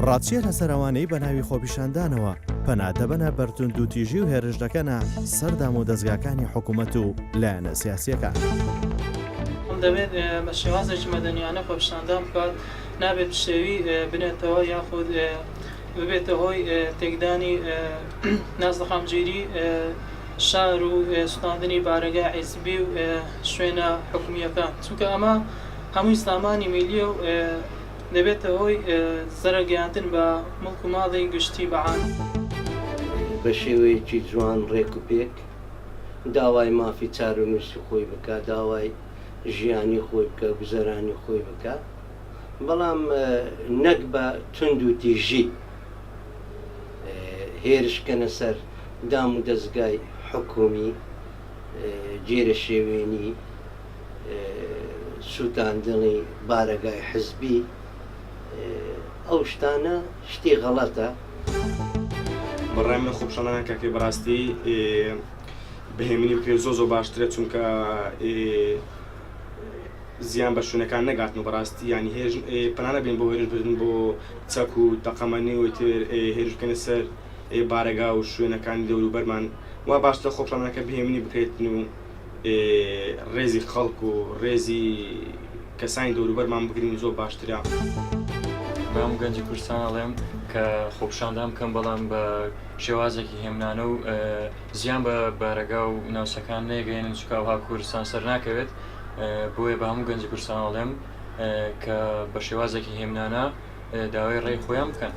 ڕاچیە لەسەر ئەوانەی بە ناوی خۆپیشاندانەوە پەنادەبەنە بەرتوند و تیژی و هێرش دەکەنە سەردام و دەستگاکانی حکوومەت و لایەنە سیاسیەکان. دەبێت بە شێوازێکی مەدەنیانە خۆپیشاندان بکات، نابێت شێوی بنێتەوە یاخود ببێتە هۆی تێکدانی نازدەخامگیری شار و سوتاندنی بارەگای حیزبی و شوێنە حکومیەکان، چونکە ئەمە هەمووی سامانی میلیە و دەبێتە هۆی زەرەگەیاندن بە مڵک و ماڵی گشتی بەعام. بە شێوەیەکی جوان ڕێک و پێک داوای مافی چارەنووسی خۆی بکات، داوای ژیانی خۆی بکە، گوزەرانی خۆی بکات، بەڵام نەک بە تند و تیژی هێرشکەنە سەر دام و دەستگای حکومی، جێرە شێوێنی سوتاندنی بارەگای حزبی. ئەو شتانە شتی غەڵەتە. بەڕای من خۆپیشاندانە کاکێ بەڕاستی بەهێمنی بکرێت زۆ باشترە، چونکە زیان بە شوێنەکان نەگاتن و بەڕاستی ینی هێژ پەنانە بێن بۆ هێرشبردن بۆ چەک و تەقەمەنی و تر هێرشکردنە سەر بارەگا و شوێنەکانی دەوروبەرمان وا باشتر خۆپیشاندانەکە بەهێمنی بکرێتن و ڕێزی خەڵک و ڕێزی کەسانی دەوروبەرمان بگرین زۆر باشترە. بەم گەنجی کوردستان ئەڵێم کە خۆپیشاندان بکەم، بەڵام بە شێوازێکی هێمنانە و زیان بە بارەگا و ناوچەکان نەیگەێنن، چونکە ئەوها کوردستان سەر ناکەوێت. بۆیە بە هەموو گەنجی کوردستان ئەڵێم کە بە شێوازێکی هێمنانە داوای ڕێی خۆیان بکەن.